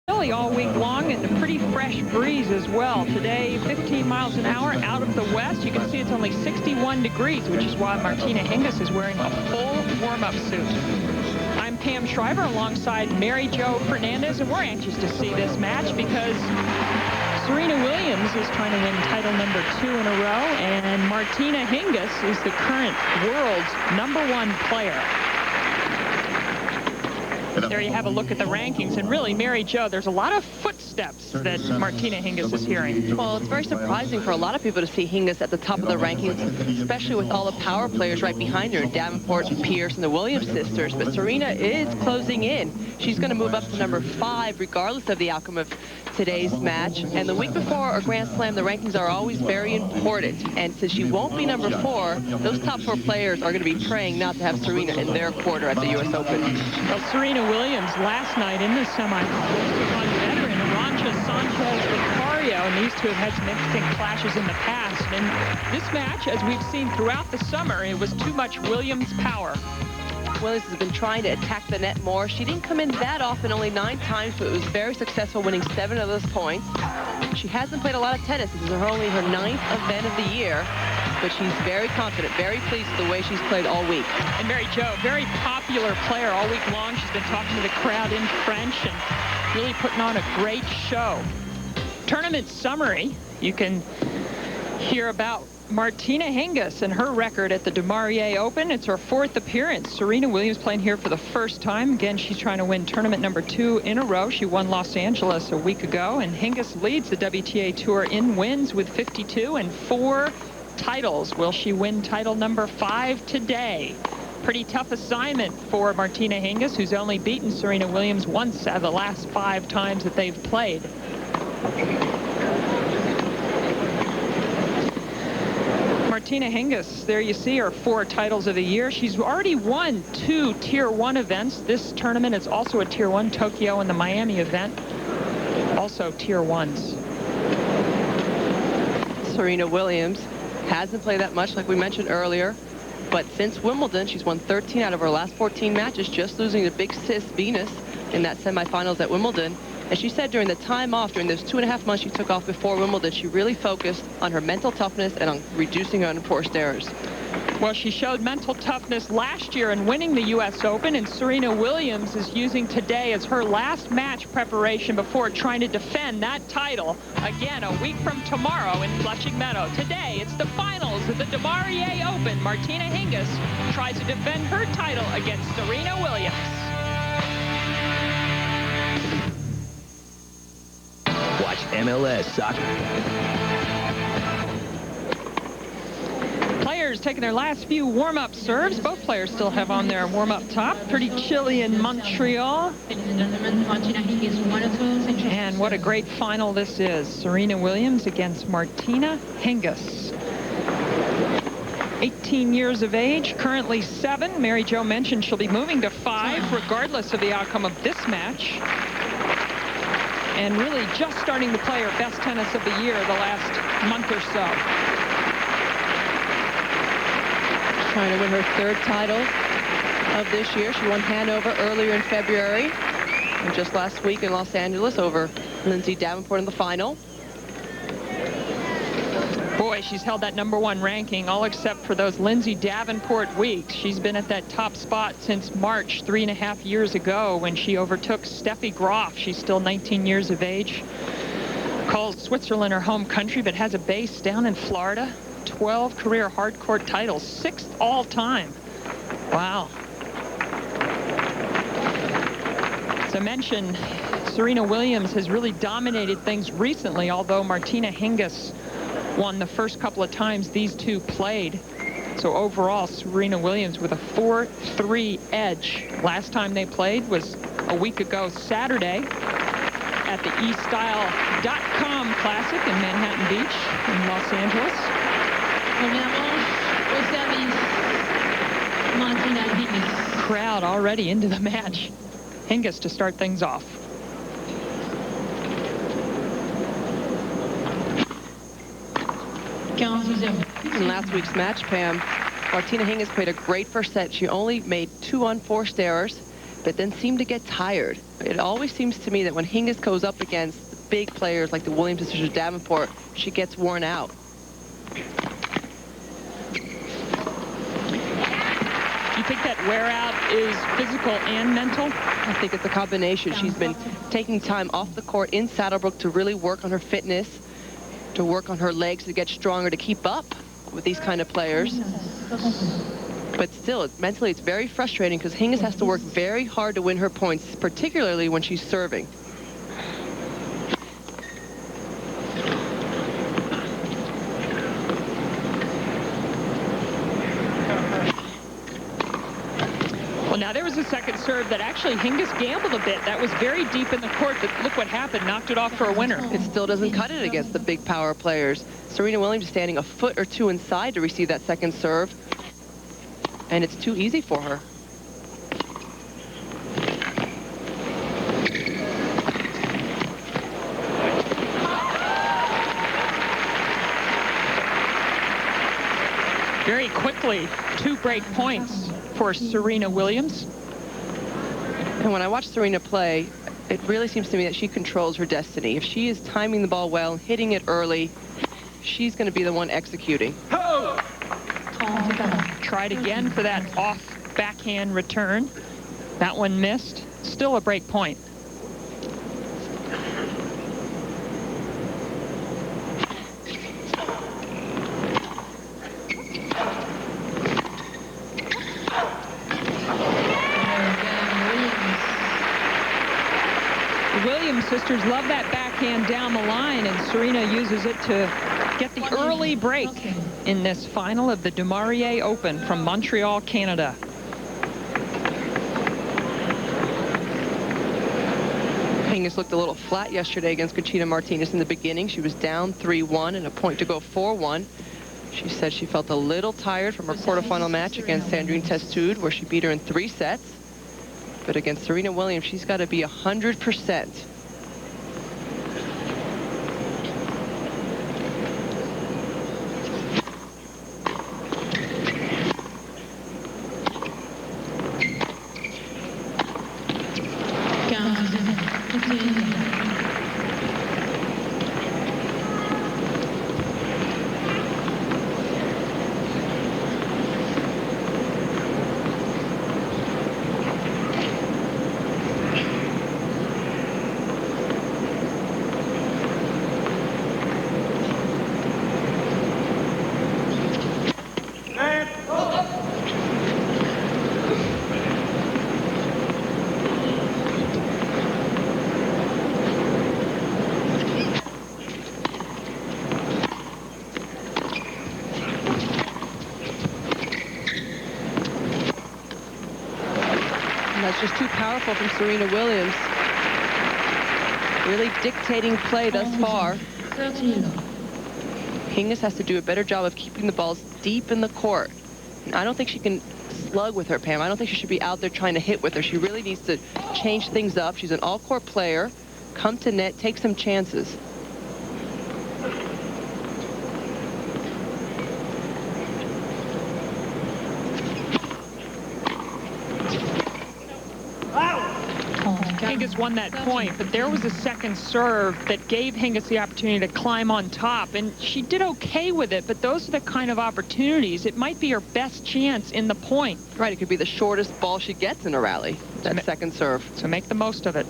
Chilly all week long and a pretty fresh breeze as well. Today, 15 miles an hour out of the west. You can see it's only 61 degrees, which is why Martina Hingis is wearing a full warm-up suit. I'm Pam Shriver alongside Mary Jo Fernandez, and we're anxious to see this match because Serena Williams is trying to win title number 2 in a row, and Martina Hingis is the current world's #1 player. There you have a look at the rankings, and really, Mary Jo, there's a lot of footsteps that Martina Hingis is hearing. Well, it's very surprising for a lot of people to see Hingis at the top of the rankings, especially with all the power players right behind her, Davenport and Pierce and the Williams sisters. But Serena is closing in. She's going to move up to number 5 regardless of the outcome of today's match. And the week before a Grand Slam, the rankings are always very important. And since she won't be number 4, those top 4 players are going to be praying not to have Serena in their quarter at the U.S. Open. Well, Serena Williams last night in the semifinals took on veteran Arantxa Sanchez-Vicario, and these two have had some interesting clashes in the past. And this match, as we've seen throughout the summer, it was too much Williams power. Williams has been trying to attack the net more. She didn't come in that often, only 9 times, but was very successful, winning 7 of those points. She hasn't played a lot of tennis. This is only her 9th event of the year, but she's very confident, very pleased with the way she's played all week. And Mary Jo, very popular player all week long. She's been talking to the crowd in French and really putting on a great show. Tournament summary, you can hear about Martina Hingis and her record at the Du Maurier Open. It's her 4th appearance. Serena Williams playing here for the first time. Again, she's trying to win tournament number 2 in a row. She won Los Angeles a week ago, and Hingis leads the WTA Tour in wins with 52 and 4 titles. Will she win title number 5 today? Pretty tough assignment for Martina Hingis, who's only beaten Serena Williams once out of the last 5 times that they've played. Martina Hingis, there you see her 4 titles of the year. She's already won 2 Tier 1 events. This tournament is also a Tier 1, Tokyo and the Miami event, also Tier 1s. Serena Williams hasn't played that much, like we mentioned earlier, but since Wimbledon, she's won 13 out of her last 14 matches, just losing to big sis Venus in that semifinals at Wimbledon. And she said during the time off, during those 2.5 months she took off before Wimbledon, she really focused on her mental toughness and on reducing her unforced errors. Well, she showed mental toughness last year in winning the U.S. Open, and Serena Williams is using today as her last match preparation before trying to defend that title again a week from tomorrow in Flushing Meadow. Today, it's the finals of the Du Maurier Open. Martina Hingis tries to defend her title against Serena Williams. Watch MLS Soccer. Players taking their last few warm-up serves. Both players still have on their warm-up top. Pretty chilly in Montreal. And what a great final this is. Serena Williams against Martina Hingis. 18 years of age, currently 7. Mary Jo mentioned she'll be moving to 5 regardless of the outcome of this match. And really just starting to play her best tennis of the year the last month or so. Trying to win her 3rd title of this year. She won Hanover earlier in February, and just last week in Los Angeles over Lindsay Davenport in the final. Boy, she's held that #1 ranking, all except for those Lindsay Davenport weeks. She's been at that top spot since March 3.5 years ago when she overtook Steffi Graf. She's still 19 years of age. Calls Switzerland her home country, but has a base down in Florida. 12 career hardcourt titles, 6th all time. Wow. As I mentioned, Serena Williams has really dominated things recently, although Martina Hingis won the first couple of times these two played. So overall, Serena Williams with a 4-3 edge. Last time they played was a week ago Saturday at the eStyle.com Classic in Manhattan Beach in Los Angeles. Crowd already into the match. Hingis to start things off. In last week's match, Pam, Martina Hingis played a great first set. She only made 2 unforced errors, but then seem to get tired. It always seems to me that when Hingis goes up against big players like the Williams sisters or Davenport, she gets worn out. You think that wear out is physical and mental? I think it's a combination. She's been taking time off the court in Saddlebrook to really work on her fitness, to work on her legs to get stronger, to keep up with these kind of players. But still, mentally, it's very frustrating because Hingis has to work very hard to win her points, particularly when she's serving. Well, now there was a second serve that actually Hingis gambled a bit. That was very deep in the court, but look what happened. Knocked it off for a winner. It still doesn't cut it against the big power players. Serena Williams standing a foot or two inside to receive that second serve. And it's too easy for her. Very quickly, 2 break points for Serena Williams. And when I watch Serena play, it really seems to me that she controls her destiny. If she is timing the ball well, hitting it early, she's going to be the one executing. Tried again for that off backhand return. That one missed. Still a break point. The Williams sisters love that backhand down the line, and Serena uses it to get the early break in this final of the Du Maurier Open from Montreal, Canada. Hingis looked a little flat yesterday against Conchita Martinez in the beginning. She was down 3-1 and a point to go 4-1. She said she felt a little tired from her quarterfinal match against Sandrine Testude, where she beat her in 3 sets. But against Serena Williams, she's got to be 100%. That's just too powerful from Serena Williams. Really dictating play thus far. Hingis has to do a better job of keeping the balls deep in the court. And I don't think she can slug with her, Pam. I don't think she should be out there trying to hit with her. She really needs to change things up. She's an all-court player. Come to net, take some chances. Hingis won that point, but there was a second serve that gave Hingis the opportunity to climb on top, and she did okay with it, but those are the kind of opportunities. It might be her best chance in the point. Right, it could be the shortest ball she gets in a rally, that second serve. So make the most of it.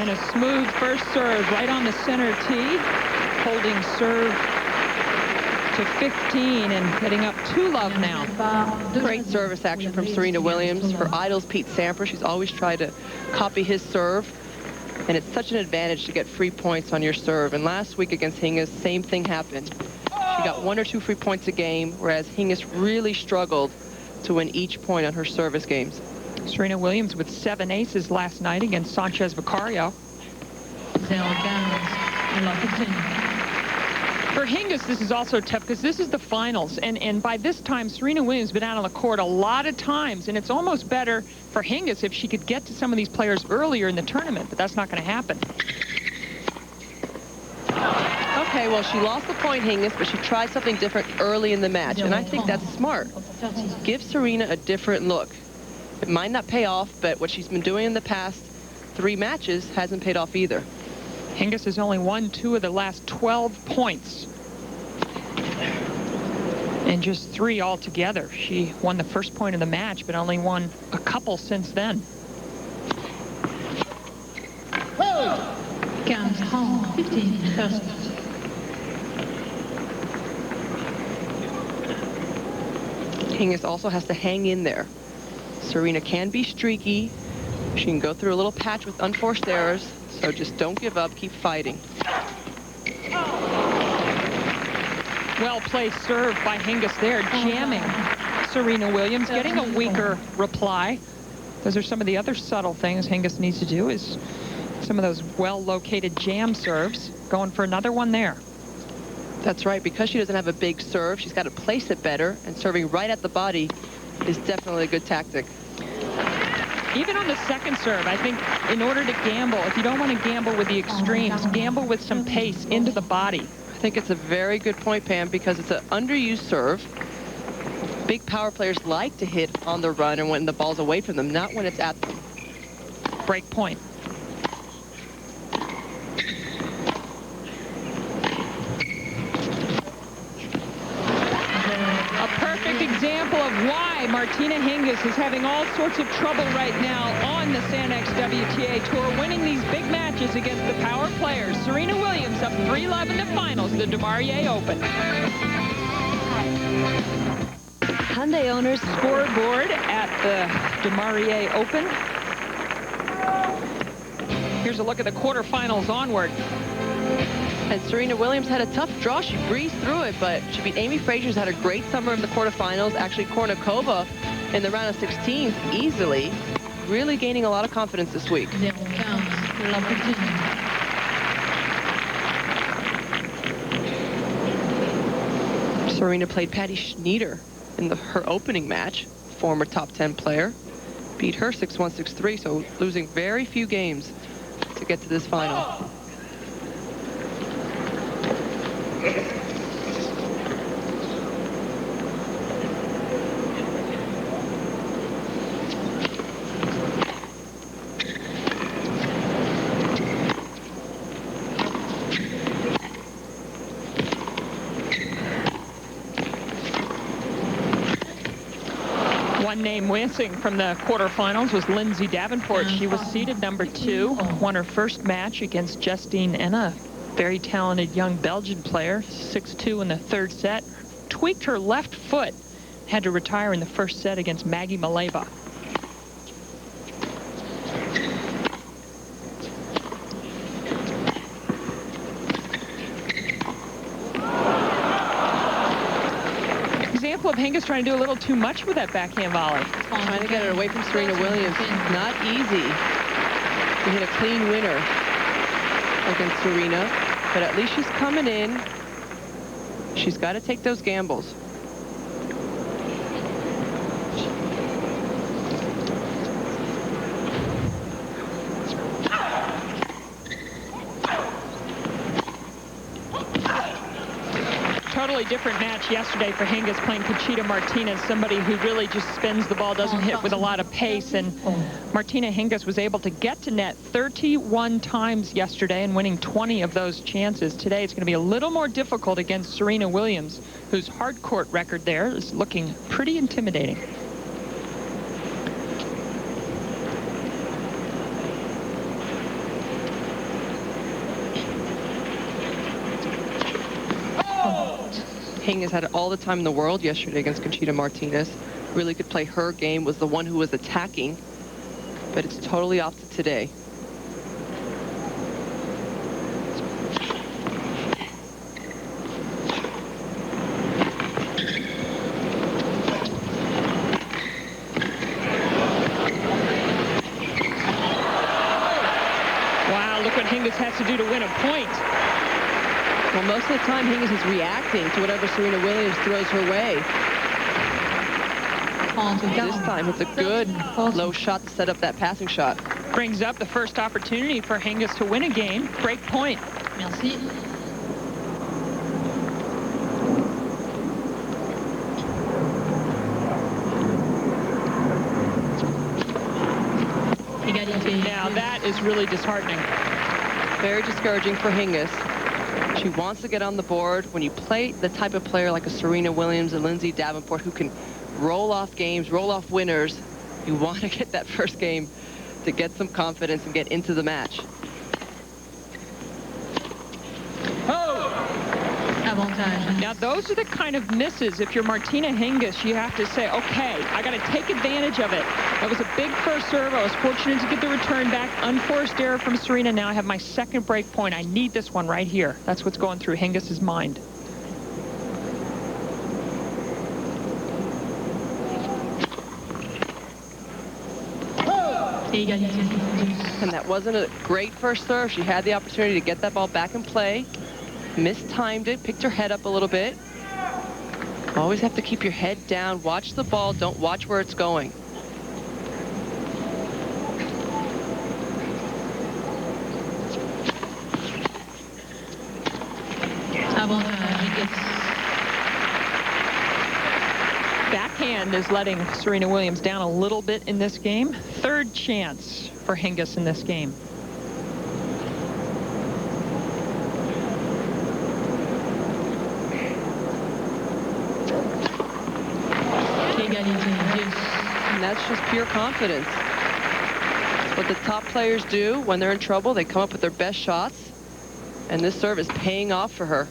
And a smooth first serve right on the center tee, holding serve to 15 and heading up 2-love now. Great service action from Serena Williams. Her idol's Pete Sampras. She's always tried to copy his serve. And it's such an advantage to get free points on your serve. And last week against Hingis, same thing happened. She She got 1 or 2 free points a game, whereas Hingis really struggled to win each point on her service games. Serena Williams with 7 aces last night against Sanchez Vicario. For Hingis, this is also tough because this is the finals, and by this time, Serena Williams has been out on the court a lot of times, and it's almost better for Hingis if she could get to some of these players earlier in the tournament, but that's not going to happen. Okay, well, she lost the point, Hingis, but she tried something different early in the match, and I think that's smart. Give Serena a different look. It might not pay off, but what she's been doing in the past 3 matches hasn't paid off either. Hingis has only won 2 of the last 12 points. And just 3 altogether. She won the first point of the match, but only won a couple since then. 15, first. Hingis also has to hang in there. Serena can be streaky. She can go through a little patch with unforced errors. So just don't give up. Keep fighting. Well-placed serve by Hingis there, jamming Serena Williams, getting a weaker reply. Those are some of the other subtle things Hingis needs to do, is some of those well-located jam serves. Going for another one there. That's right. Because she doesn't have a big serve, she's got to place it better, and serving right at the body is definitely a good tactic. Even on the second serve, I think in order to gamble, if you don't want to gamble with the extremes, gamble with some pace into the body. I think it's a very good point, Pam, because it's an underused serve. Big power players like to hit on the run and when the ball's away from them, not when it's at them. Break point. Example of why Martina Hingis is having all sorts of trouble right now on the Sanex WTA Tour, winning these big matches against the power players. Serena Williams up 3-love in the finals of the DeMaria Open. Hyundai owners scoreboard at the DeMaria Open. Here's a look at the quarterfinals onward. And Serena Williams had a tough draw. She breezed through it, but she beat Amy Frazier's, had a great summer in the quarterfinals. Actually, Kornikova in the round of 16 easily. Really gaining a lot of confidence this week. Serena played Patty Schnyder in her opening match, former top 10 player. Beat her 6-1, 6-3, so losing very few games to get to this final. One name missing from the quarterfinals was Lindsay Davenport. She was seeded number 2, won her first match against Justine Enna, very talented young Belgian player, 6-2 in the 3rd set. Tweaked her left foot, had to retire in the first set against Maggie Maleva. Example of Hingis trying to do a little too much with that backhand volley. Trying to get it away from Serena Williams. Not easy to hit a clean winner against Serena, but at least she's coming in. She's got to take those gambles. Totally different match yesterday for Hingis, playing Conchita Martina, somebody who really just spins the ball, doesn't hit with a lot of pace. And Martina Hingis was able to get to net 31 times yesterday and winning 20 of those chances. Today it's going to be a little more difficult against Serena Williams, whose hard court record there is looking pretty intimidating. Hingis had all the time in the world yesterday against Conchita Martinez. Really could play her game, was the one who was attacking, but it's totally off to today. Hingis has to do to win a point. Well, most of the time, Hingis is reacting to whatever Serena Williams throws her way. This time, it's a good low shot to set up that passing shot. Brings up the first opportunity for Hingis to win a game. Break point. Merci. Now that is really disheartening. Very discouraging for Hingis. She wants to get on the board. When you play the type of player like a Serena Williams and Lindsay Davenport who can roll off games, roll off winners, you want to get that first game to get some confidence and get into the match. Now those are the kind of misses. If you're Martina Hingis, you have to say, okay, I got to take advantage of it. That was a big first serve. I was fortunate to get the return back. Unforced error from Serena. Now I have my second break point. I need this one right here. That's what's going through Hingis's mind. And that wasn't a great first serve. She had the opportunity to get that ball back in play. Mistimed it, picked her head up a little bit. Always have to keep your head down. Watch the ball. Don't watch where it's going. Backhand is letting Serena Williams down a little bit in this game. Third chance for Hingis in this game. And that's just pure confidence. What the top players do when they're in trouble, they come up with their best shots. And this serve is paying off for her.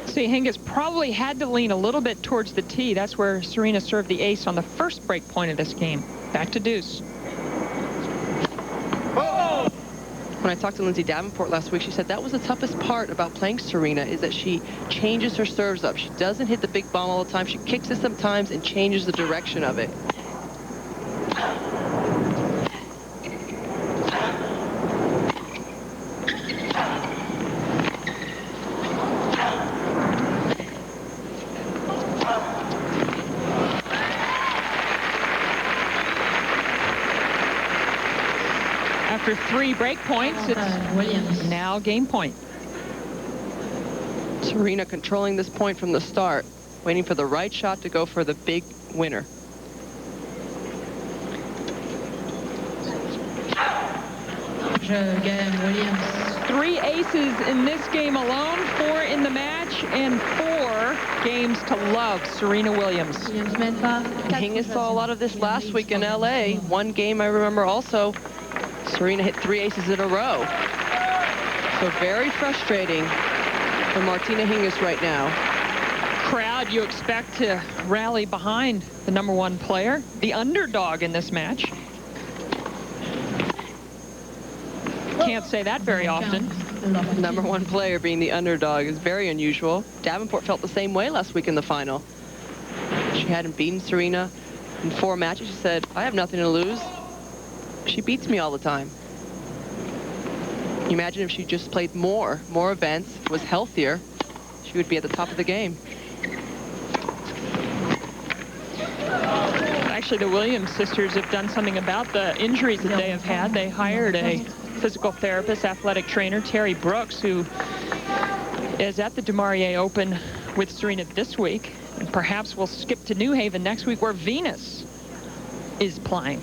See, Hingis probably had to lean a little bit towards the tee. That's where Serena served the ace on the first break point of this game. Back to deuce. When I talked to Lindsay Davenport last week, she said that was the toughest part about playing Serena, is that she changes her serves up. She doesn't hit the big bomb all the time. She kicks it sometimes and changes the direction of it. After 3 break points, it's now game point. Serena controlling this point from the start, waiting for the right shot to go for the big winner. Williams. 3 aces in this game alone, 4 in the match, and 4 games to love Serena Williams. Hingis saw a lot of this last week in LA. One game I remember also, Serena hit 3 aces in a row. So very frustrating for Martina Hingis right now. Crowd you expect to rally behind the #1 player, the underdog in this match. Can't say that very often. #1 player being the underdog is very unusual. Davenport felt the same way last week in the final. She hadn't beaten Serena in 4 matches. She said, I have nothing to lose. She beats me all the time. You imagine if she just played more events, was healthier, she would be at the top of the game. Actually, the Williams sisters have done something about the injuries that they have had. They hired a physical therapist, athletic trainer, Terry Brooks, who is at the DeMaurier Open with Serena this week. And perhaps we'll skip to New Haven next week, where Venus is playing.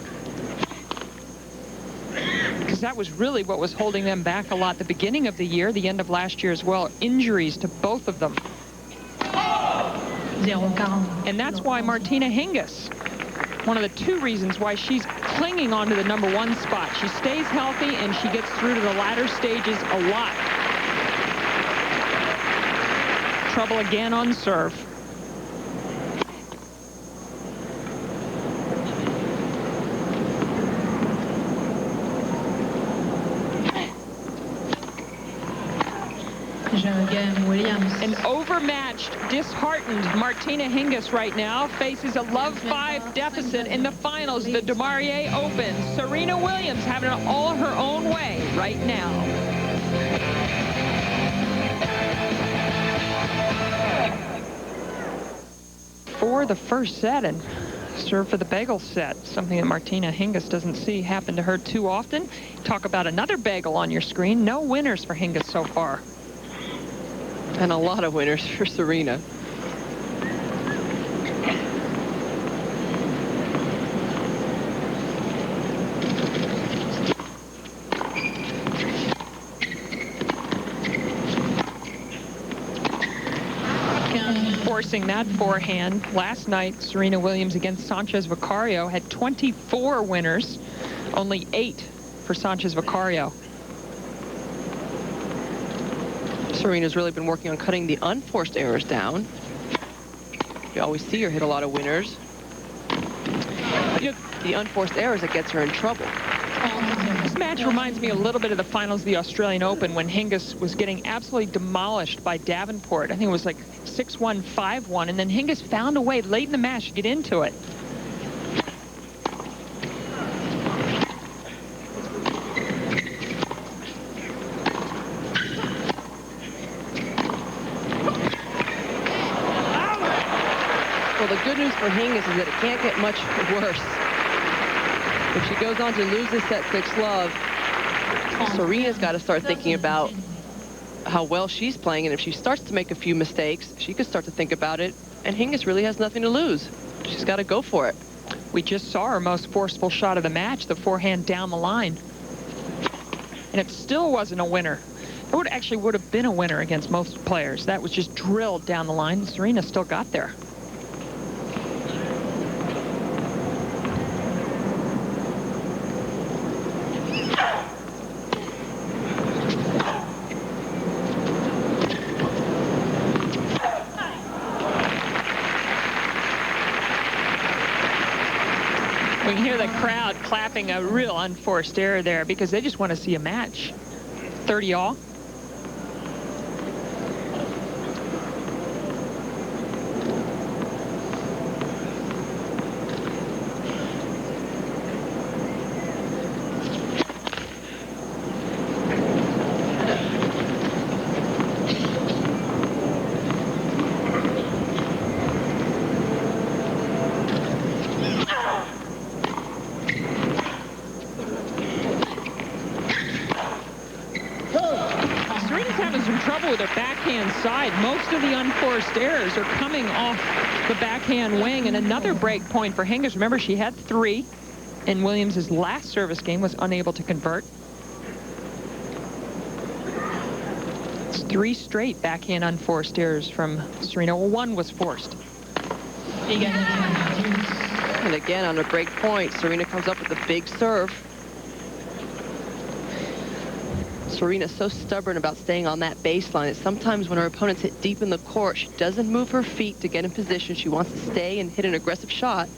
Because that was really what was holding them back a lot the beginning of the year, the end of last year as well. Injuries to both of them. And that's why Martina Hingis, one of the 2 reasons why she's clinging on to the #1 spot. She stays healthy and she gets through to the latter stages a lot. Trouble again on serve. An overmatched, disheartened Martina Hingis right now faces a love 5 deficit in the finals of the DeMaurier Open. Serena Williams having it all her own way right now. For the first set and serve for the bagel set, something that Martina Hingis doesn't see happen to her too often. Talk about another bagel on your screen. No winners for Hingis so far. And a lot of winners for Serena. Forcing that forehand. Last night, Serena Williams against Sanchez Vicario had 24 winners, only 8 for Sanchez Vicario. Serena's really been working on cutting the unforced errors down. You always see her hit a lot of winners. You know, the unforced errors that gets her in trouble. This match reminds me a little bit of the finals of the Australian Open when Hingis was getting absolutely demolished by Davenport. I think it was like 6-1, 5-1, and then Hingis found a way late in the match to get into it. Well, the good news for Hingis is that it can't get much worse. If she goes on to lose this set 6 love, Serena's got to start thinking about how well she's playing, and if she starts to make a few mistakes, she could start to think about it, and Hingis really has nothing to lose. She's got to go for it. We just saw her most forceful shot of the match, the forehand down the line. And it still wasn't a winner. It actually would have been a winner against most players. That was just drilled down the line. Serena still got there. We can hear the crowd clapping a real unforced error there because they just want to see a match. 30 all. Most of the unforced errors are coming off the backhand wing, and another break point for Hingis. Remember, she had 3 in Williams' last service game, was unable to convert. It's 3 straight backhand unforced errors from Serena. Well, 1 was forced. And again, on a break point, Serena comes up with a big serve. Serena's so stubborn about staying on that baseline that sometimes when her opponents hit deep in the court, she doesn't move her feet to get in position. She wants to stay and hit an aggressive shot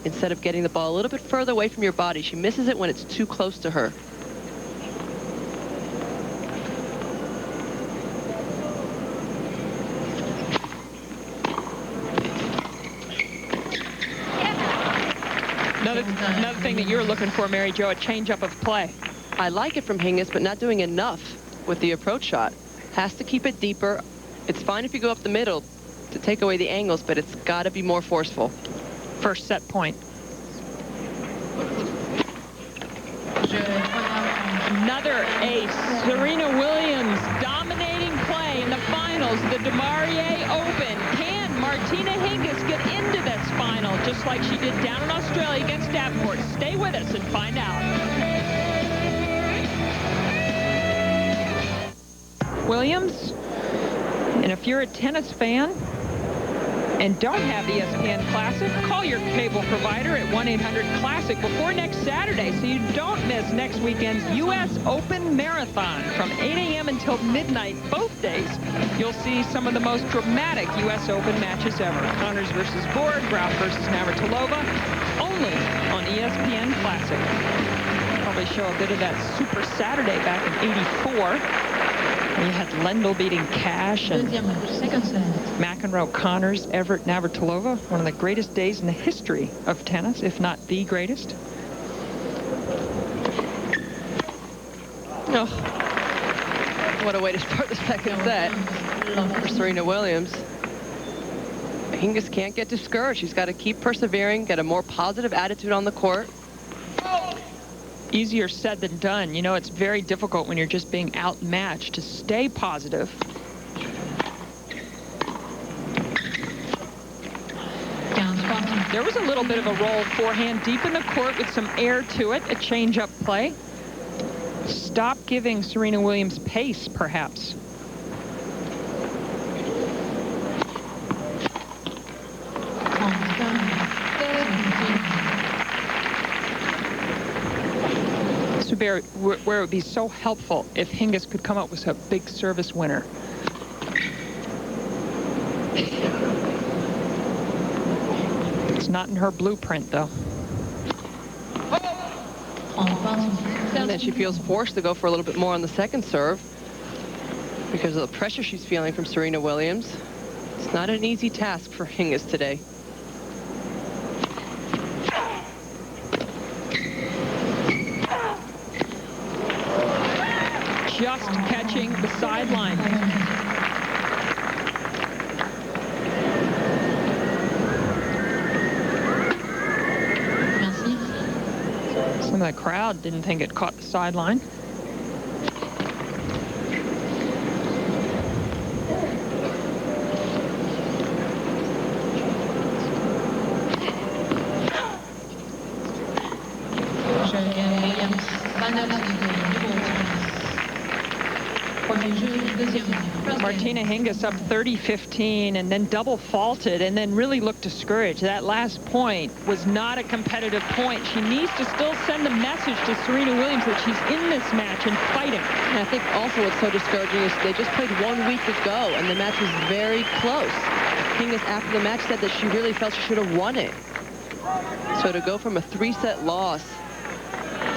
instead of getting the ball a little bit further away from your body. She misses it when it's too close to her. Another thing that you're looking for, Mary Jo, a change-up of play. I like it from Hingis, but not doing enough with the approach shot. Has to keep it deeper. It's fine if you go up the middle to take away the angles, but it's got to be more forceful. First set point. Another ace. Serena Williams dominating play in the finals, the DeMaurier Open. Can Martina Hingis get into this final just like she did down in Australia against Davenport? Stay with us and find out. Williams, and if you're a tennis fan and don't have the ESPN Classic, call your cable provider at 1-800-CLASSIC before next Saturday so you don't miss next weekend's U.S. Open Marathon from 8 a.m. until midnight both days. You'll see some of the most dramatic U.S. Open matches ever. Connors versus Borg, Graf versus Navratilova, only on ESPN Classic. Probably show a bit of that Super Saturday back in '84. You had Lendl beating Cash and McEnroe, Connors, Everett, Navratilova. One of the greatest days in the history of tennis, if not the greatest. What a way to start the second set for Serena Williams. Hingis can't get discouraged. She's got to keep persevering, get a more positive attitude on the court. Easier said than done. You know, it's very difficult when you're just being outmatched to stay positive. There was a little bit of a roll forehand deep in the court with some air to it, a change-up play. Stop giving Serena Williams pace, perhaps. This would be where it would be so helpful if Hingis could come up with a big service winner. It's not in her blueprint, though. And then she feels forced to go for a little bit more on the second serve because of the pressure she's feeling from Serena Williams. It's not an easy task for Hingis today. Just catching the sideline. Some of the crowd didn't think it caught the sideline. Martina Hingis up 30-15 and then double faulted and then really looked discouraged. That last point was not a competitive point. She needs to still send a message to Serena Williams that she's in this match and fighting. And I think also what's so discouraging is they just played 1 week ago and the match was very close. Hingis after the match said that she really felt she should have won it. So to go from a 3-set loss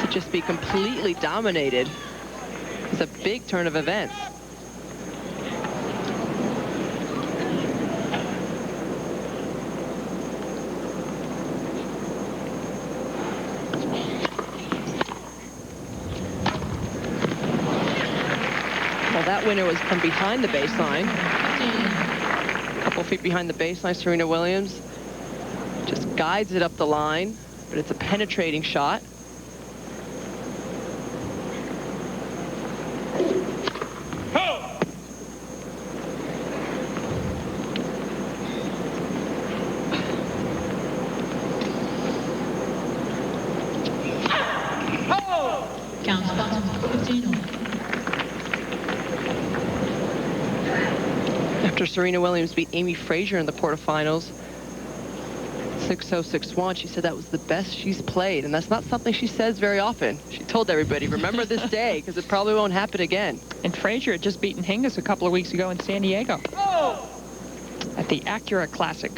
to just be completely dominated is a big turn of events. Well, that winner was from behind the baseline. A couple feet behind the baseline, Serena Williams just guides it up the line, but it's a penetrating shot. After Serena Williams beat Amy Frazier in the quarterfinals, 6-0, 6-1, she said that was the best she's played, and that's not something she says very often. She told everybody, remember this day, because it probably won't happen again. And Frazier had just beaten Hingis a couple of weeks ago in San Diego at the Acura Classic.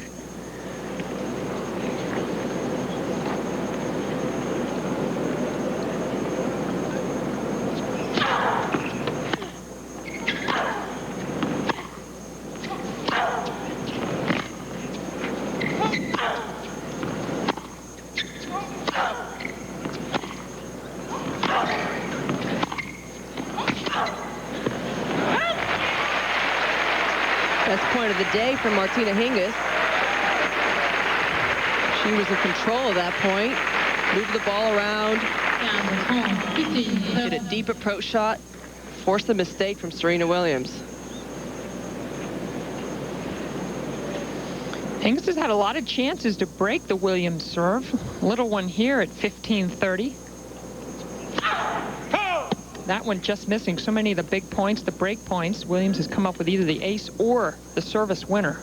Point of the day for Martina Hingis. She was in control of that point. Moved the ball around. Hit a deep approach shot. Forced a mistake from Serena Williams. Hingis has had a lot of chances to break the Williams serve. Little one here at 15-30. That one just missing so many of the big points, the break points. Williams has come up with either the ace or the service winner.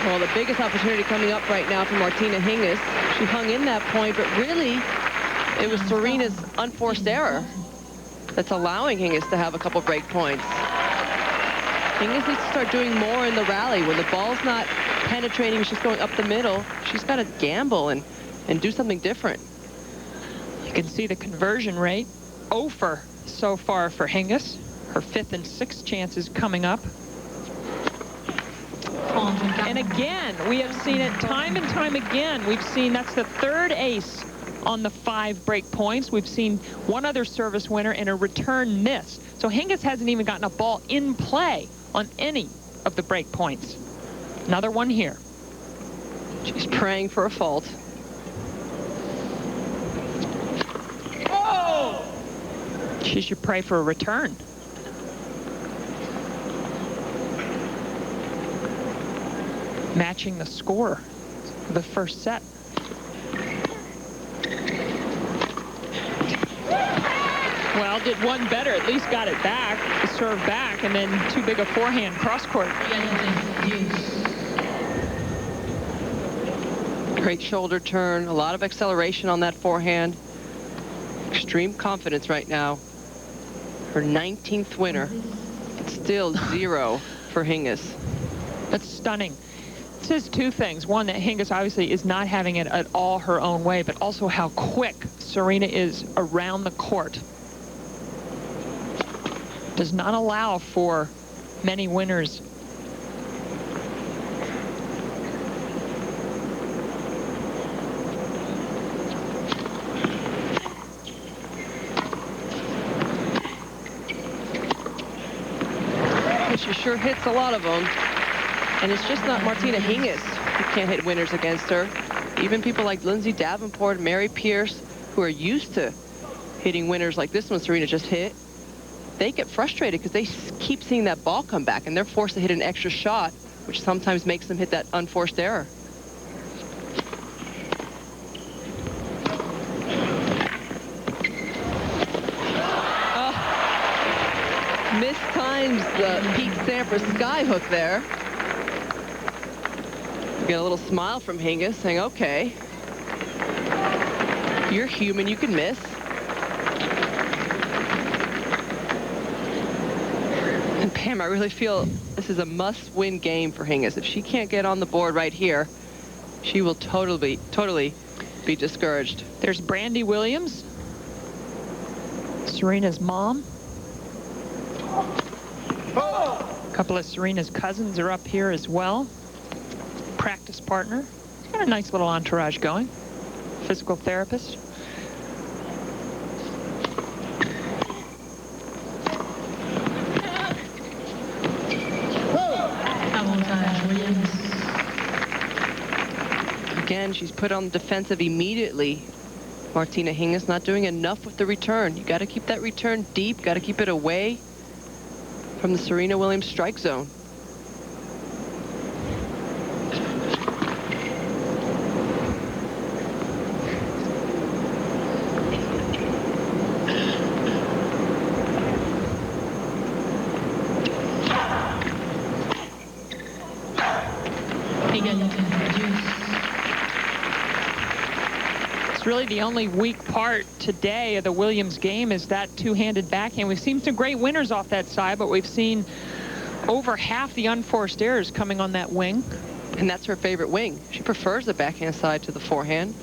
Well, the biggest opportunity coming up right now for Martina Hingis. She hung in that point, but really, it was Serena's unforced error. that's allowing Hingis to have a couple break points. Hingis needs to start doing more in the rally. When the ball's not penetrating, she's going up the middle. She's got to gamble and do something different. You can see the conversion rate. 0 for so far for Hingis. Her 5th and 6th chances coming up. And again, we have seen it time and time again. We've seen that's the 3rd ace on the 5 break points. We've seen one other service winner and a return miss. So Hingis hasn't even gotten a ball in play on any of the break points. Another one here. She's praying for a fault. Oh! She should pray for a return. Matching the score for the first set. Well, did one better, at least got it back, the serve back, and then too big a forehand cross court. Great shoulder turn, a lot of acceleration on that forehand. Extreme confidence right now. Her 19th winner. It's still 0 for Hingis. That's stunning. It says 2 things. One, that Hingis obviously is not having it at all her own way, but also how quick Serena is around the court. Does not allow for many winners. She sure hits a lot of them. And it's just not Martina Hingis who can't hit winners against her. Even people like Lindsay Davenport, Mary Pierce, who are used to hitting winners like this one Serena just hit, they get frustrated because they keep seeing that ball come back, and they're forced to hit an extra shot, which sometimes makes them hit that unforced error. Mistimes the Pete Sampras skyhook there. Get a little smile from Hingis saying, okay, you're human, you can miss. And Pam, I really feel this is a must-win game for Hingis. If she can't get on the board right here, she will totally be discouraged. There's Brandy Williams, Serena's mom. A couple of Serena's cousins are up here as well. Practice partner. Got a nice little entourage going. Physical therapist. Again, she's put on the defensive immediately. Martina Hingis not doing enough with the return. You got to keep that return deep. Got to keep it away from the Serena Williams strike zone. It's really the only weak part today of the Williams game is that two-handed backhand. We've seen some great winners off that side, but we've seen over half the unforced errors coming on that wing. And that's her favorite wing. She prefers the backhand side to the forehand.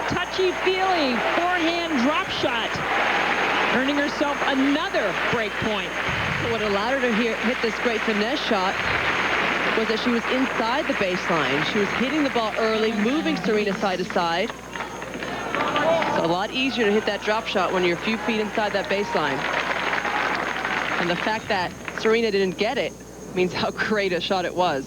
Touchy-feely forehand drop shot, earning herself another break point. So what allowed her to hit this great finesse shot was that she was inside the baseline. She was hitting the ball early, moving Serena side to side. It's a lot easier to hit that drop shot when you're a few feet inside that baseline. And the fact that Serena didn't get it means how great a shot it was.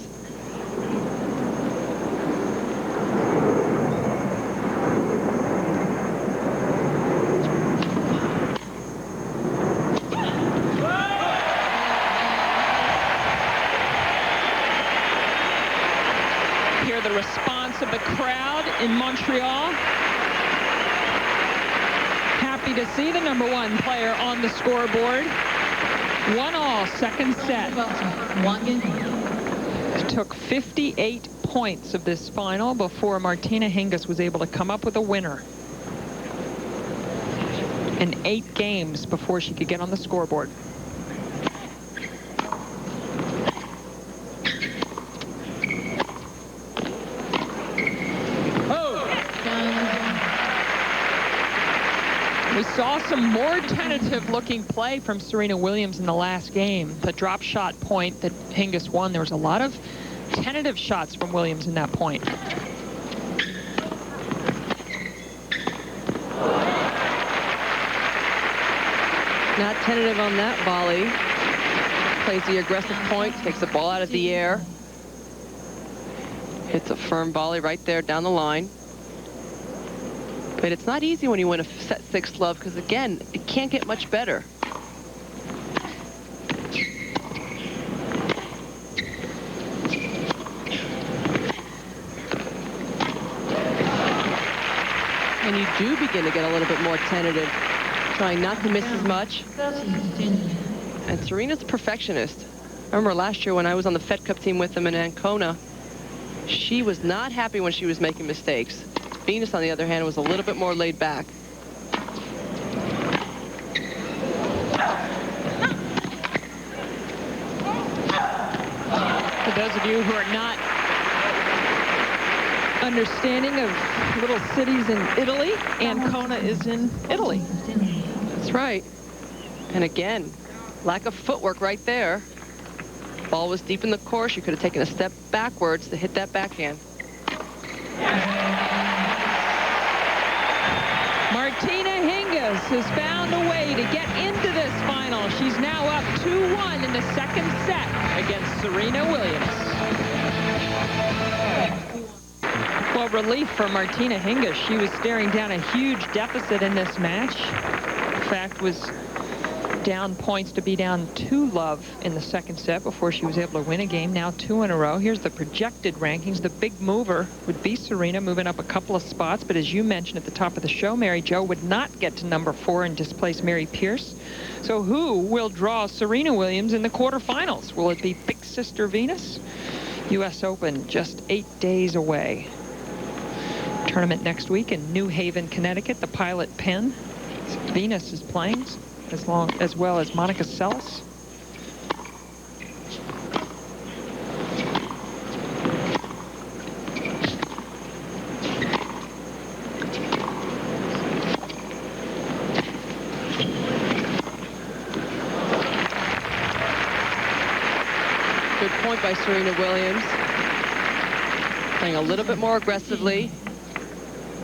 in Montreal. Happy to see the #1 player on the scoreboard. 1-all, second set. It took 58 points of this final before Martina Hingis was able to come up with a winner. And 8 games before she could get on the scoreboard. We saw some more tentative looking play from Serena Williams in the last game. The drop shot point that Hingis won, there was a lot of tentative shots from Williams in that point. Not tentative on that volley. Plays the aggressive point, takes the ball out of the air. Hits a firm volley right there down the line. But it's not easy when you win a set 6 love, because again, it can't get much better. And you do begin to get a little bit more tentative, trying not to miss as much. And Serena's a perfectionist. I remember last year when I was on the Fed Cup team with them in Ancona, she was not happy when she was making mistakes. Venus, on the other hand, was a little bit more laid back. For those of you who are not understanding of little cities in Italy, Ancona is in Italy. That's right. And again, lack of footwork right there. Ball was deep in the course. You could have taken a step backwards to hit that backhand. Martina Hingis has found a way to get into this final. She's now up 2-1 in the second set against Serena Williams. Well, relief for Martina Hingis. She was staring down a huge deficit in this match. In fact, was down points to be down 2 love in the second set before she was able to win a game. Now 2 in a row. Here's the projected rankings. The big mover would be Serena, moving up a couple of spots. But as you mentioned at the top of the show, Mary Jo would not get to #4 and displace Mary Pierce. So who will draw Serena Williams in the quarterfinals? Will it be big sister Venus? U.S. Open just 8 days away. Tournament next week in New Haven, Connecticut, the Pilot Pen. Venus is playing, as well as Monica Seles. Good point by Serena Williams. Playing a little bit more aggressively.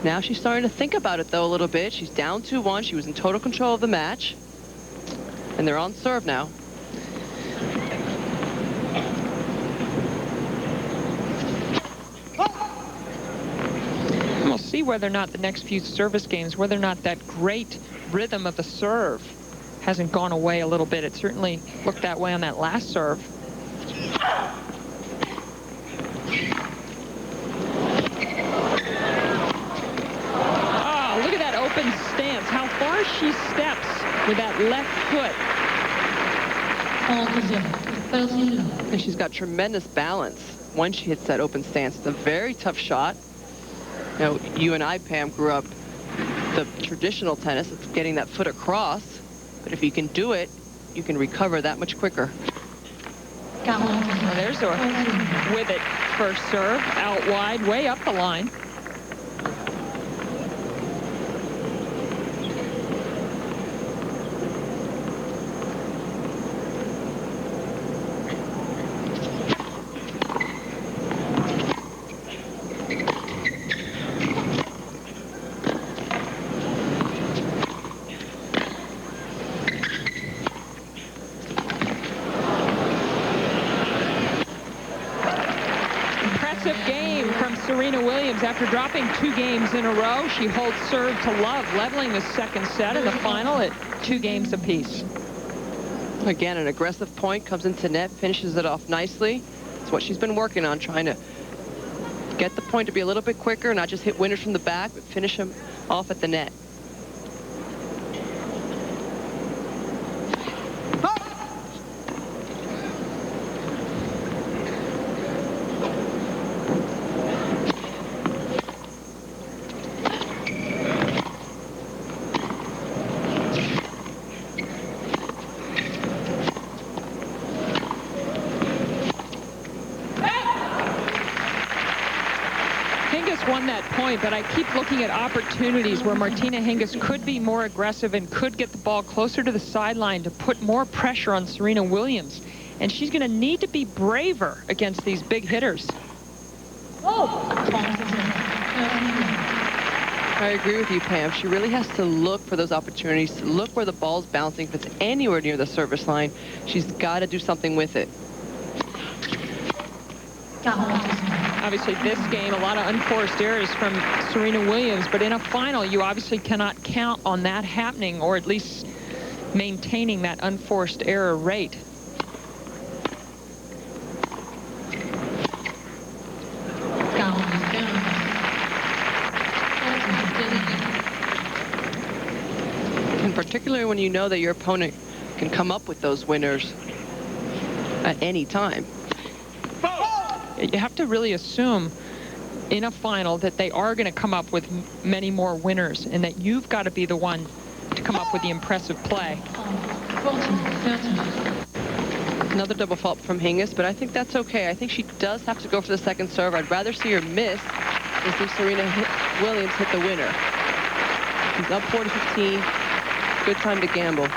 Now she's starting to think about it, though, a little bit. She's down 2-1. She was in total control of the match. And they're on serve now. We'll see whether or not the next few service games, whether or not that great rhythm of the serve hasn't gone away a little bit. It certainly looked that way on that last serve. Oh, look at that open stance. How far she steps with that left foot. And she's got tremendous balance when she hits that open stance. It's a very tough shot. You know, you and I, Pam, grew up the traditional tennis of getting that foot across. But if you can do it, you can recover that much quicker. Well, there's a with it first serve, out wide, way up the line. Serena Williams, after dropping 2 games in a row, she holds serve to love, leveling the second set in the final at 2 games apiece. Again, an aggressive point comes into net, finishes it off nicely. It's what she's been working on, trying to Get the point to be a little bit quicker, not just hit winners from the back, but finish them off at the net. Won that point, but I keep looking at opportunities where Martina Hingis could be more aggressive and could get the ball closer to the sideline to put more pressure on Serena Williams. And she's going to need to be braver against these big hitters. I agree with you, Pam. She really has to look for those opportunities, to look where the ball's bouncing. If it's anywhere near the service line, she's got to do something with it. Obviously, this game, a lot of unforced errors from Serena Williams, but in a final, you obviously cannot count on that happening, or at least maintaining that unforced error rate. And particularly when you know that your opponent can come up with those winners at any time. You have to really assume in a final that they are going to come up with many more winners, and that you've got to be the one to come up with the impressive play. Another double fault from Hingis, but I think that's okay. I think she does have to go for the second serve. I'd rather see her miss than see Serena Williams hit the winner. She's up 40-15. Good time to gamble.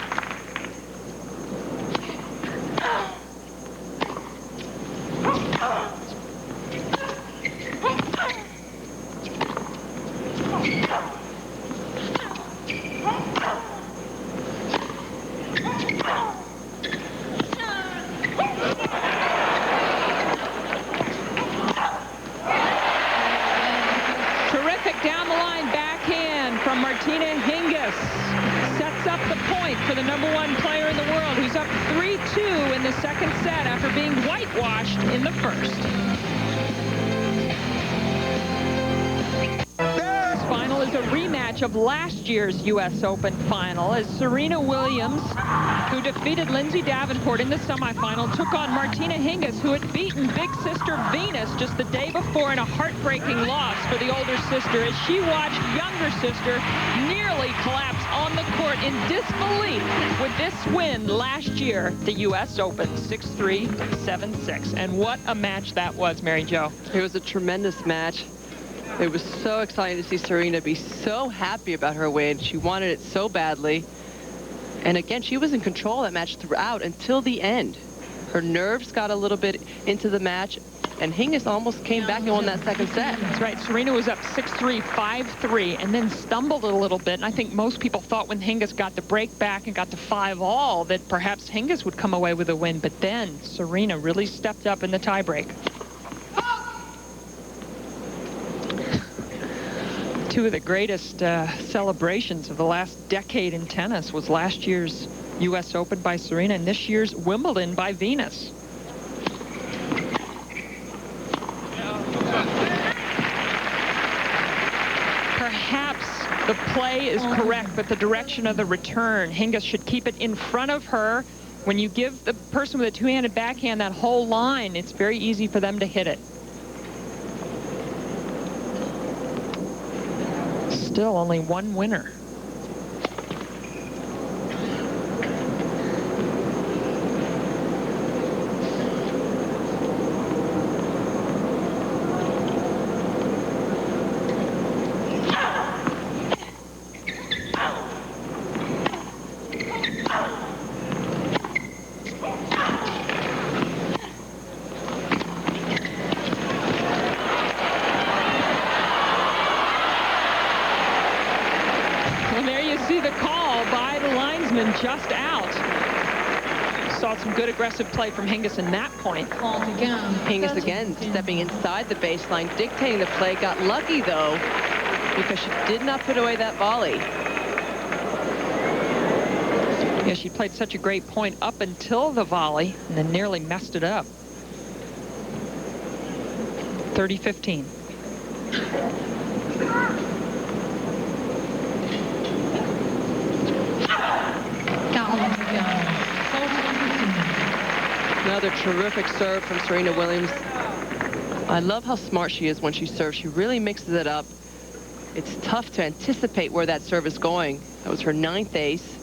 Down the line backhand from Martina Hingis sets up the point for the #1 player in the world, who's up 3-2 in the second set after being whitewashed in the first. This final is a rematch of last year's U.S. Open final, as Serena Williams, who defeated Lindsay Davenport in the semifinal, took on Martina Hingis, who had beaten big sister Venus just the day before in a heartbreaking loss for the older sister, as she watched younger sister nearly collapse on the court in disbelief with this win last year, the U.S. Open, 6-3, 7-6. And what a match that was, Mary Jo. It was a tremendous match. It was so exciting to see Serena be so happy about her win. She wanted it so badly. And again, she was in control of that match throughout until the end. Her nerves got a little bit into the match, and Hingis almost came back and won that second set. That's right. Serena was up 6-3, 5-3, and then stumbled a little bit. And I think most people thought when Hingis got the break back and got to 5-all that perhaps Hingis would come away with a win. But then Serena really stepped up in the tiebreak. Two of the greatest celebrations of the last decade in tennis was last year's U.S. Open by Serena and this year's Wimbledon by Venus. Perhaps the play is correct, but the direction of the return, Hingis should keep it in front of her. When you give the person with a two-handed backhand that whole line, it's very easy for them to hit it. Still only one winner. Just out. Saw some good aggressive play from Hingis in that point. Hingis again stepping inside the baseline, dictating the play. Got lucky though, because she did not put away that volley. Yeah, she played such a great point up until the volley and then nearly messed it up. 30-15. Another terrific serve from Serena Williams. I love how smart she is when she serves. She really mixes it up. It's tough to anticipate where that serve is going. That was her 9th ace.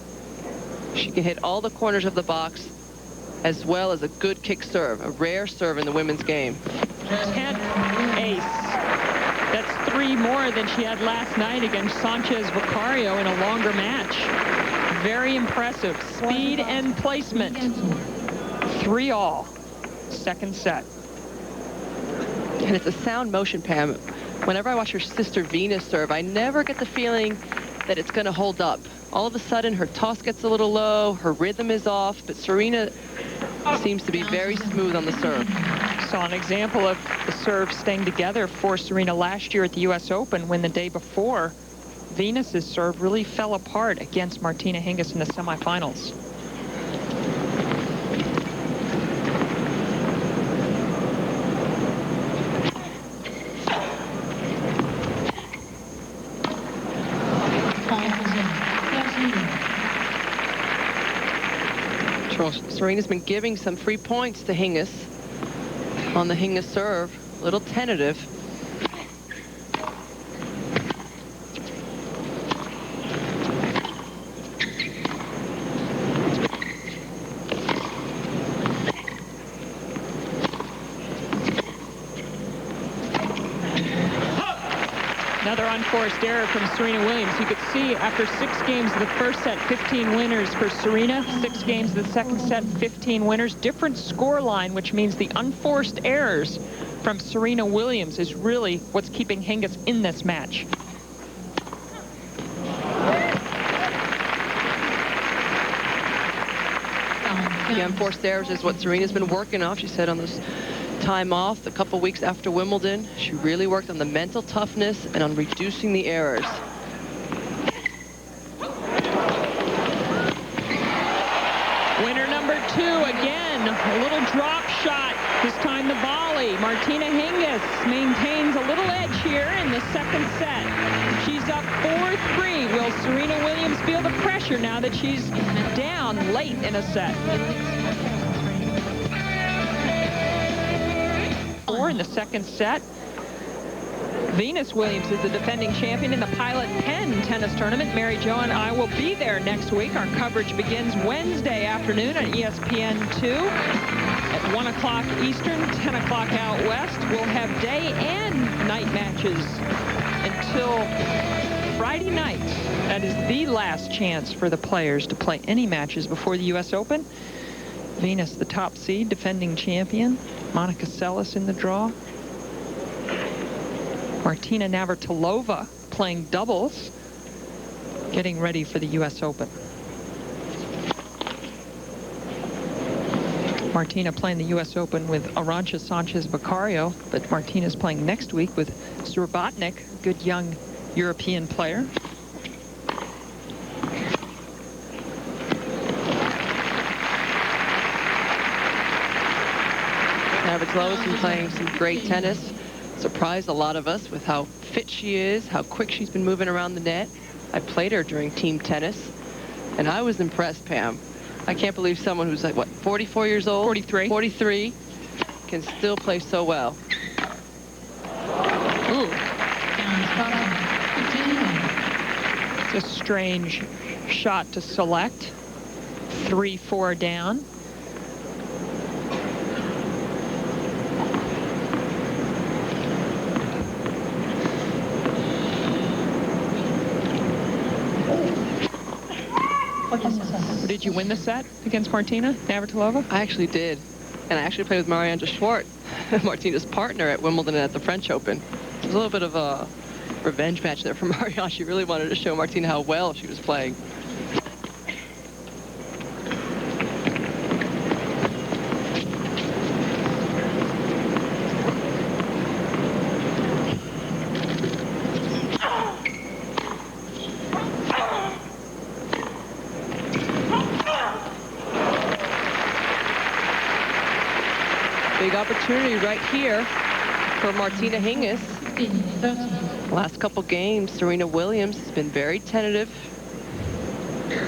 She can hit all the corners of the box, as well as a good kick serve, a rare serve in the women's game. 10th ace. That's 3 more than she had last night against Sanchez Vicario in a longer match. Very impressive. Speed and placement. 3-all. Second set. And it's a sound motion, Pam. Whenever I watch her sister Venus serve, I never get the feeling that it's going to hold up. All of a sudden, her toss gets a little low, her rhythm is off, but Serena seems to be very smooth on the serve. Saw an example of the serve staying together for Serena last year at the U.S. Open, when the day before, Venus's serve really fell apart against Martina Hingis in the semifinals. Serena's been giving some free points to Hingis on the Hingis serve. A little tentative. Another unforced error from Serena Williams. You could see after 6 games of the first set, 15 winners for Serena. 6 games of the second set, 15 winners. Different score line, which means the unforced errors from Serena Williams is really what's keeping Hingis in this match. The unforced errors is what Serena's been working off. She said on this time off, a couple weeks after Wimbledon, she really worked on the mental toughness and on reducing the errors. Winner number 2 again, a little drop shot, this time the volley. Martina Hingis maintains a little edge here in the second set. She's up 4-3. Will Serena Williams feel the pressure now that she's down late in a set? In the second set, Venus Williams is the defending champion in the Pilot Pen tennis tournament. Mary Jo and I will be there next week. Our coverage begins Wednesday afternoon on ESPN 2 at 1 o'clock Eastern, 10 o'clock out west. We'll have day and night matches until Friday night. That is the last chance for the players to play any matches before the U.S. Open. Venus, the top seed, defending champion. Monica Seles in the draw. Martina Navratilova playing doubles, getting ready for the U.S. Open. Martina playing the U.S. Open with Arantxa Sanchez Vicario, but Martina's playing next week with Srabotnik, a good young European player. Navratilova's been playing some great tennis. Surprised a lot of us with how fit she is, how quick she's been moving around the net. I played her during team tennis, and I was impressed, Pam. I can't believe someone who's like, what, 44 years old? 43. 43 can still play so well. Ooh. It's a strange shot to select. 3-4 down. Did you win the set against Martina Navratilova? I actually did. And I actually played with Marianne Schwartz, Martina's partner at Wimbledon and at the French Open. It was a little bit of a revenge match there for Marianne. She really wanted to show Martina how well she was playing. Big opportunity right here for Martina Hingis. 15-30. Last couple games, Serena Williams has been very tentative,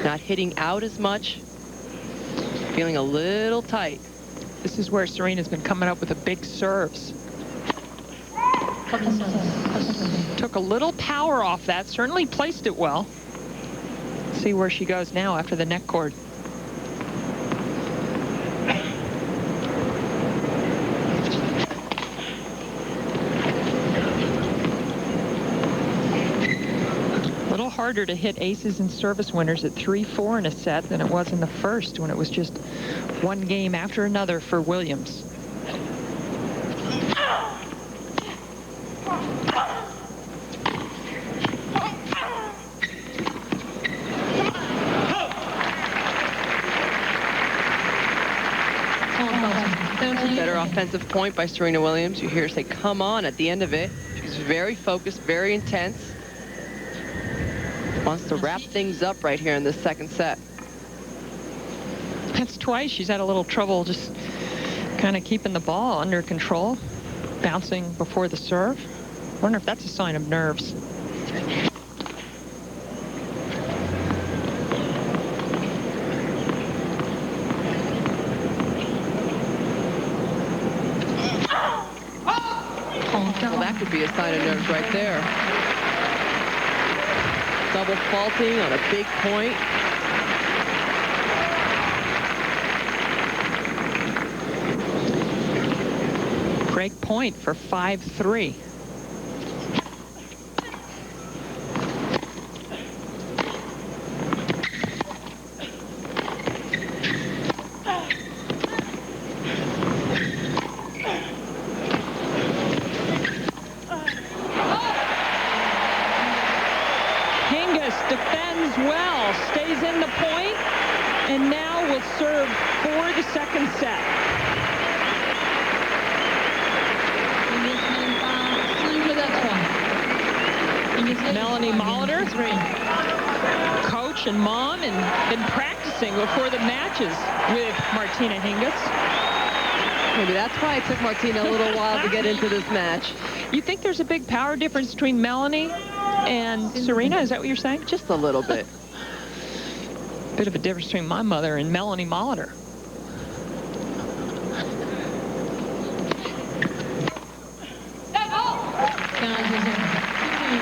not hitting out as much, feeling a little tight. This is where Serena's been coming up with the big serves. Took a little power off that, certainly placed it well. See where she goes now after the neck cord. A little harder to hit aces and service winners at 3-4 in a set than it was in the first, when it was just one game after another for Williams. Better offensive point by Serena Williams. You hear her say, come on, at the end of it. She's very focused, very intense. Wants to wrap things up right here in this second set. That's twice she's had a little trouble just kind of keeping the ball under control, bouncing before the serve. Wonder if that's a sign of nerves. Well, that could be a sign of nerves right there. Double faulting on a big point. Break point for 5-3. Hingis defends well, stays in the point, and now will serve for the second set. Melanie Molitor, coach and mom, and been practicing before the matches with Martina Hingis. Maybe that's why it took Martina a little while to get into this match. You think there's a big power difference between Melanie and Serena? Is that what you're saying? Just a little bit. Bit of a difference between my mother and Melanie Molitor.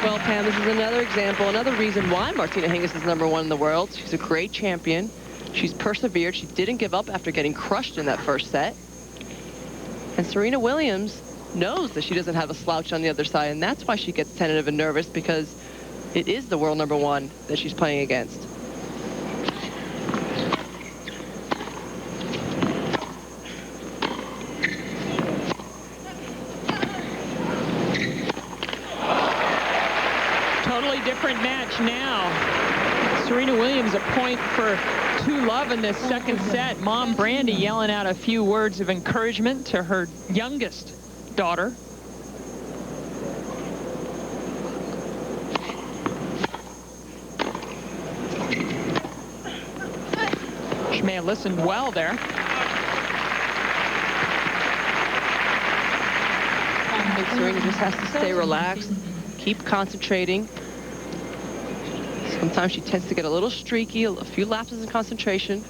Well, Pam, this is another example, another reason why Martina Hingis is #1 in the world. She's a great champion. She's persevered. She didn't give up after getting crushed in that first set. And Serena Williams knows that she doesn't have a slouch on the other side, and that's why she gets tentative and nervous, because it is the world #1 that she's playing against. Totally different match now. Serena Williams a point for 2-love in this second set. Mom Brandy yelling out a few words of encouragement to her youngest daughter. She may have listened well there. I think Serena just has to stay relaxed, keep concentrating. Sometimes she tends to get a little streaky, a few lapses in concentration.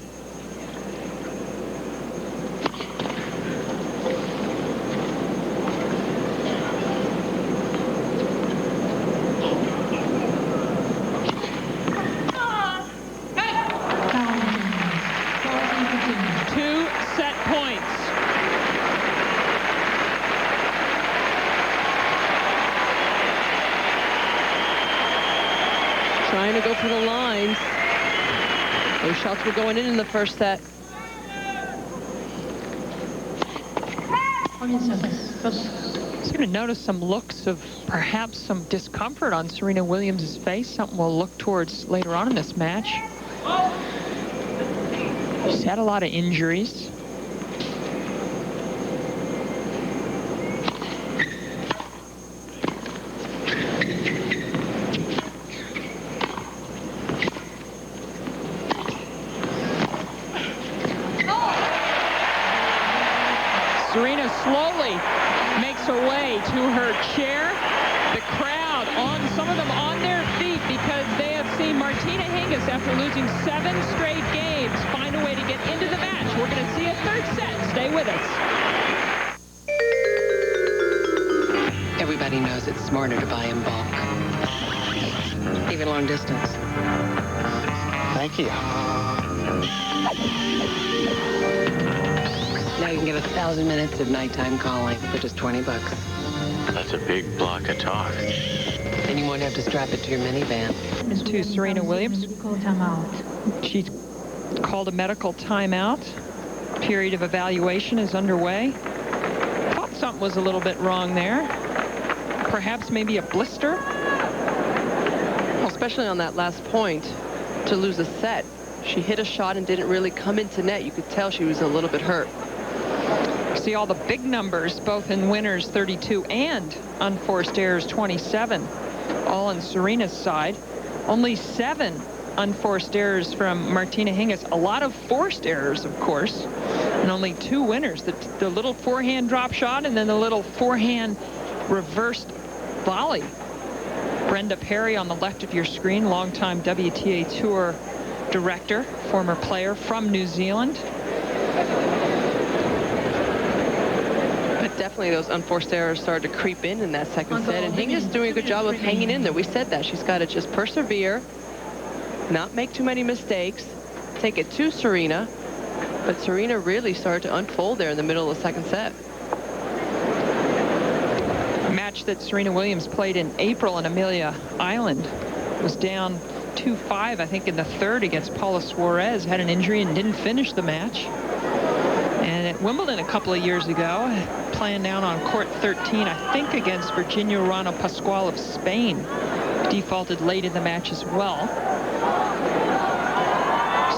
Two set points. Trying to go for the lines. Those shots were going in the first set. Just going to notice some looks of perhaps some discomfort on Serena Williams' face, something we'll look towards later on in this match. She's had a lot of injuries. Serena slowly makes her way to her chair. some of them on their feet because they have seen Martina Hingis, after losing 7 straight games, find a way to get into the match. We're going to see a third set. Stay with us. Everybody knows it's smarter to buy in bulk, even long distance. Thank you. Now you can get 1,000 minutes of nighttime calling for just 20 bucks. That's a big block of talk. And you won't have to strap it to your minivan. And to Serena Williams. She's called a medical timeout. Period of evaluation is underway. Thought something was a little bit wrong there. Perhaps maybe a blister. Well, especially on that last point, to lose a set. She hit a shot and didn't really come into net. You could tell she was a little bit hurt. See all the big numbers, both in winners 32 and unforced errors 27, all on Serena's side. Only 7 unforced errors from Martina Hingis. A lot of forced errors, of course, and only 2 winners. The little forehand drop shot and then the little forehand reversed volley. Brenda Perry on the left of your screen, longtime WTA Tour director, former player from New Zealand. But definitely those unforced errors started to creep in that second set, and Hingis is doing a good job of hanging in there. We said that. She's got to just persevere, not make too many mistakes, take it to Serena, but Serena really started to unfold there in the middle of the second set. A match that Serena Williams played in April in Amelia Island, was down 2-5, I think, in the third against Paula Suarez, had an injury and didn't finish the match. And at Wimbledon a couple of years ago, playing down on court 13, I think against Virginia Rano Pascual of Spain, defaulted late in the match as well.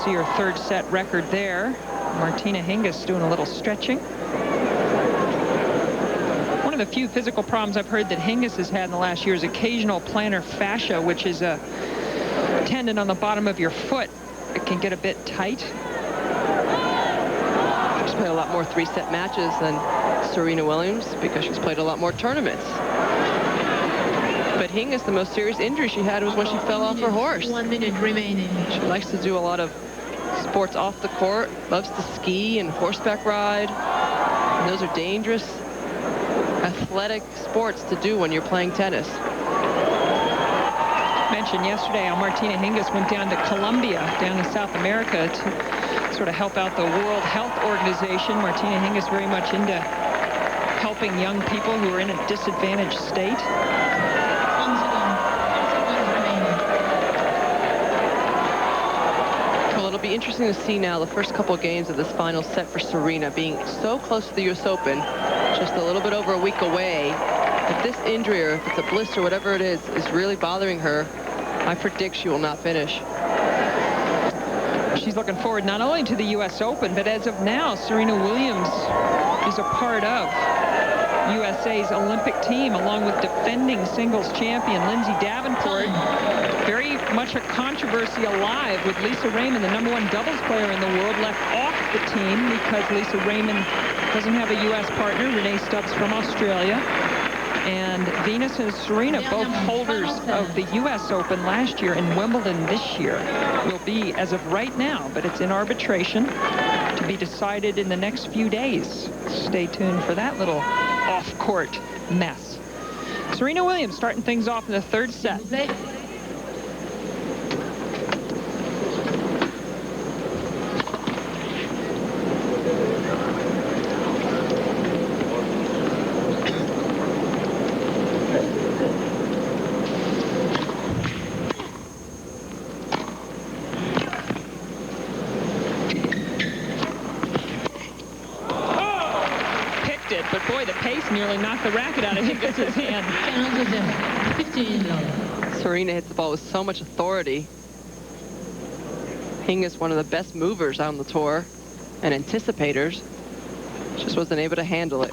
See her third set record there. Martina Hingis doing a little stretching. One of the few physical problems I've heard that Hingis has had in the last year is occasional plantar fascia, which is a tendon on the bottom of your foot. It can get a bit tight. She's played a lot more 3-set matches than Serena Williams because she's played a lot more tournaments. But Hingis, the most serious injury she had was when she fell off her horse. 1 minute remaining. She likes to do a lot of sports off the court, loves to ski and horseback ride. And those are dangerous, athletic sports to do when you're playing tennis. Mentioned yesterday how Martina Hingis went down to Colombia, down in South America, to sort of help out the World Health Organization. Martina Hingis very much into helping young people who are in a disadvantaged state. 1 second. 10 seconds remaining. Well, it'll be interesting to see now the first couple of games of this final set for Serena, being so close to the U.S. Open, just a little bit over a week away. If this injury, or if it's a blister, whatever it is really bothering her, I predict she will not finish. She's looking forward not only to the U.S. Open, but as of now, Serena Williams is a part of USA's Olympic team, along with defending singles champion Lindsay Davenport. Very much a controversy alive with Lisa Raymond, the #1 doubles player in the world, left off the team because Lisa Raymond doesn't have a U.S. partner, Renee Stubbs from Australia. And Venus and Serena, both holders of the U.S. Open last year and Wimbledon this year, will be, as of right now, but it's in arbitration, to be decided in the next few days. Stay tuned for that little off-court mess. Serena Williams starting things off in the third set. But boy, the pace nearly knocked the racket out of Hingis' hand. 15 love. Serena hits the ball with so much authority. Hingis, one of the best movers on the tour and anticipators, just wasn't able to handle it.